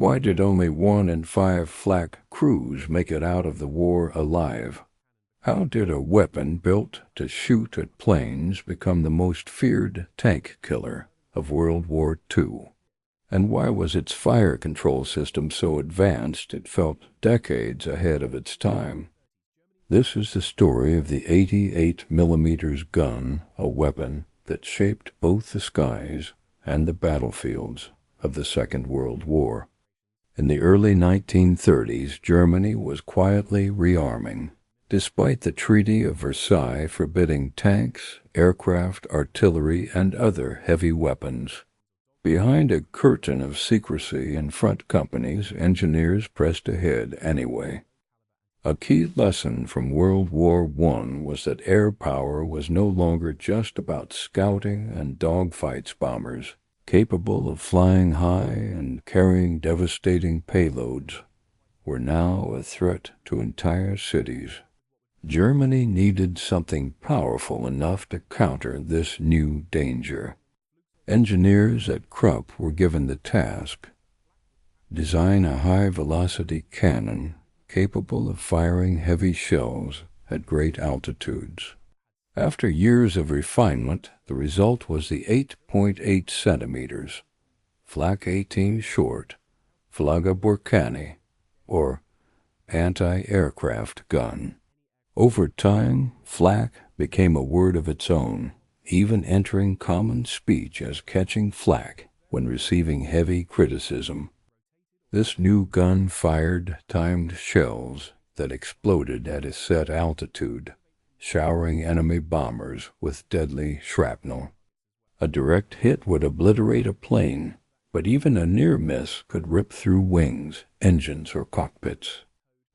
Why did only 1 in 5 Flak crews make it out of the war alive? How did a weapon built to shoot at planes become the most feared tank killer of World War II? And why was its fire control system so advanced it felt decades ahead of its time? This is the story of the 88mm gun, a weapon that shaped both the skies and the battlefields of the Second World War. In the early 1930s, Germany was quietly rearming, despite the Treaty of Versailles forbidding tanks, aircraft, artillery, and other heavy weapons. Behind a curtain of secrecy in front companies, engineers pressed ahead anyway. A key lesson from World War I was that air power was no longer just about scouting and dogfights. Bombers, capable of flying high and carrying devastating payloads, were now a threat to entire cities. Germany needed something powerful enough to counter this new danger. Engineers at Krupp were given the task: design a high-velocity cannon capable of firing heavy shells at great altitudes. After years of refinement, the result was the 8.8 centimeters, Flak 18 short, Flagge Burkani, or anti-aircraft gun. Over time, Flak became a word of its own, even entering common speech as catching flak when receiving heavy criticism. This new gun fired timed shells that exploded at a set altitude, showering enemy bombers with deadly shrapnel. A direct hit would obliterate a plane, but even a near miss could rip through wings, engines, or cockpits.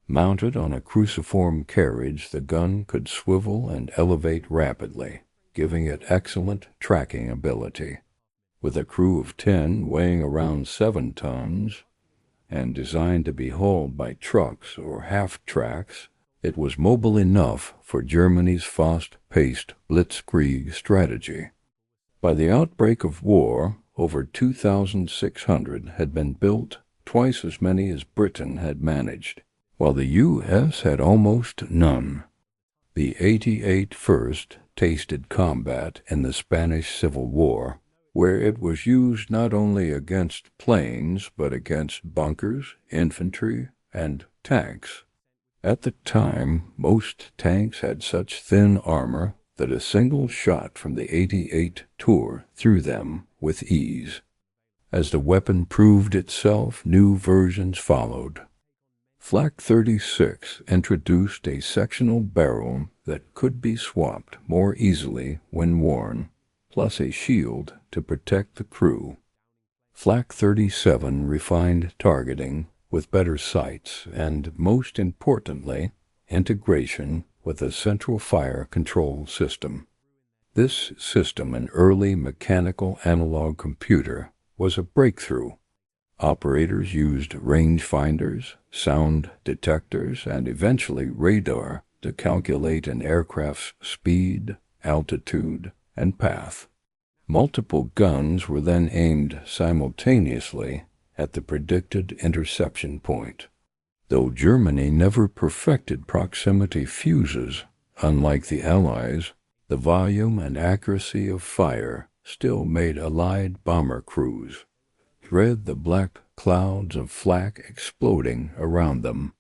Mounted on a cruciform carriage, the gun could swivel and elevate rapidly, giving it excellent tracking ability. With a crew of 10 weighing around 7 tons, and designed to be hauled by trucks or half-tracks, it was mobile enough for Germany's fast-paced blitzkrieg strategy. By the outbreak of war, over 2,600 had been built, twice as many as Britain had managed, while the U.S. had almost none. The 88 first tasted combat in the Spanish Civil War, where it was used not only against planes but against bunkers, infantry, and tanks. At the time, most tanks had such thin armor that a single shot from the 88 tore through them with ease. As the weapon proved itself, new versions followed. Flak 36 introduced a sectional barrel that could be swapped more easily when worn, plus a shield to protect the crew. Flak 37 refined targeting with better sights and, most importantly, integration with a central fire control system. This system, an early mechanical analog computer, was a breakthrough. Operators used rangefinders, sound detectors, and eventually radar to calculate an aircraft's speed, altitude, and path. Multiple guns were then aimed simultaneously at the predicted interception point. Though Germany never perfected proximity fuses, unlike the Allies, the volume and accuracy of fire still made Allied bomber crews dread the black clouds of flak exploding around them.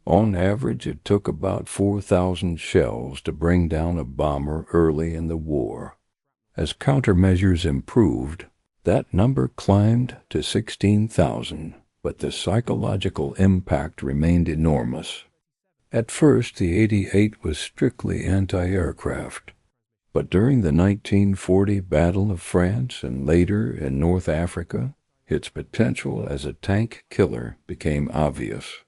On average, it took about 4,000 shells to bring down a bomber early in the war. As countermeasures improved, that number climbed to 16,000, but the psychological impact remained enormous. At first, the 88 was strictly anti-aircraft, but during the 1940 Battle of France and later in North Africa, its potential as a tank killer became obvious.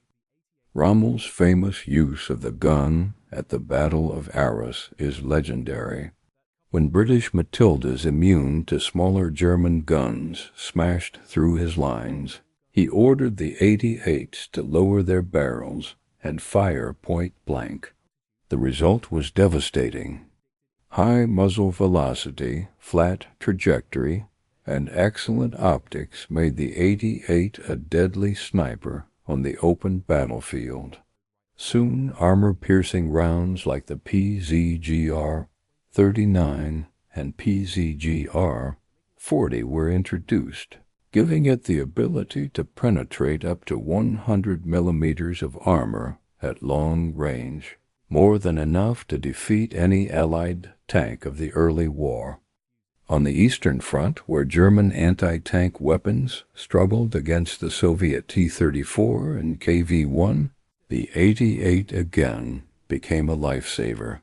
Rommel's famous use of the gun at the Battle of Arras is legendary. When British Matildas immune to smaller German guns smashed through his lines, he ordered the 88s to lower their barrels and fire point blank. The result was devastating. High muzzle velocity, flat trajectory, and excellent optics made the 88 a deadly sniper on the open battlefield. Soon armor-piercing rounds like the PZGR-39 and PZGR-40 were introduced, giving it the ability to penetrate up to 100 millimeters of armor at long range, more than enough to defeat any Allied tank of the early war. On the Eastern Front, where German anti-tank weapons struggled against the Soviet T-34 and KV-1, the 88 again became a lifesaver.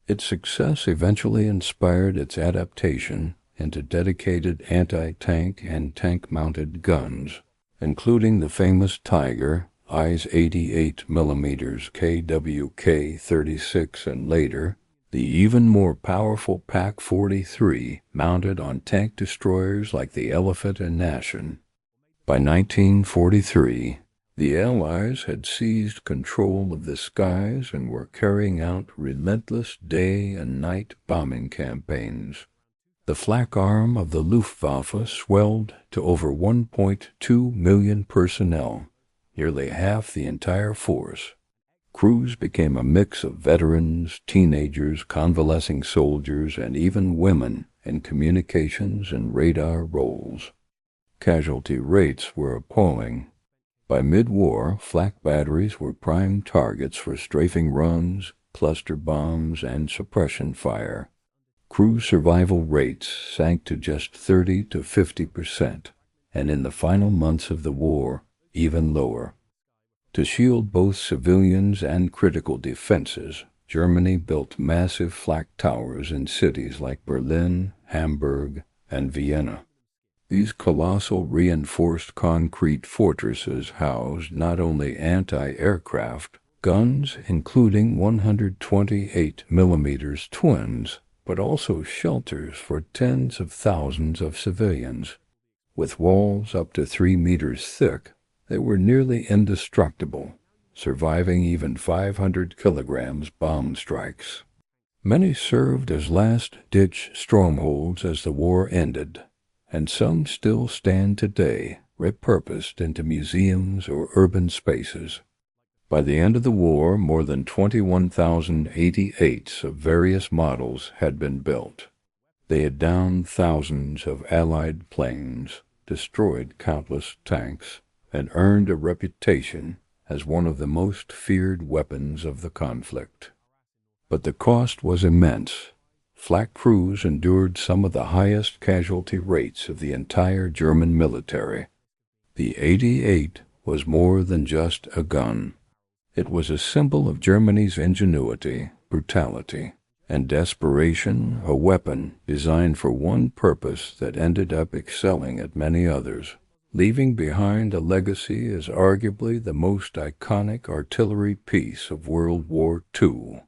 Its success eventually inspired its adaptation into dedicated anti-tank and tank-mounted guns, including the famous Tiger IS 88mm KWK-36 and later, the even more powerful PaK-43 mounted on tank destroyers like the Elephant and Nation. By 1943, the Allies had seized control of the skies and were carrying out relentless day and night bombing campaigns. The Flak arm of the Luftwaffe swelled to over 1.2 million personnel, nearly half the entire force. Crews became a mix of veterans, teenagers, convalescing soldiers, and even women in communications and radar roles. Casualty rates were appalling. By mid-war, flak batteries were prime targets for strafing runs, cluster bombs, and suppression fire. Crew survival rates sank to just 30 to 50%, and in the final months of the war, even lower. To shield both civilians and critical defenses, Germany built massive flak towers in cities like Berlin, Hamburg, and Vienna. These colossal reinforced concrete fortresses housed not only anti-aircraft guns, including 128mm twins, but also shelters for tens of thousands of civilians. With walls up to 3 meters thick, they were nearly indestructible, surviving even 500 kilograms bomb strikes. Many served as last-ditch strongholds as the war ended, and some still stand today, repurposed into museums or urban spaces. By the end of the war, more than 21,000 88s of various models had been built. They had downed thousands of Allied planes, destroyed countless tanks, and earned a reputation as one of the most feared weapons of the conflict. But the cost was immense. Flak crews endured some of the highest casualty rates of the entire German military. The 88 was more than just a gun. It was a symbol of Germany's ingenuity, brutality, and desperation, a weapon designed for one purpose that ended up excelling at many others, leaving behind a legacy as arguably the most iconic artillery piece of World War II.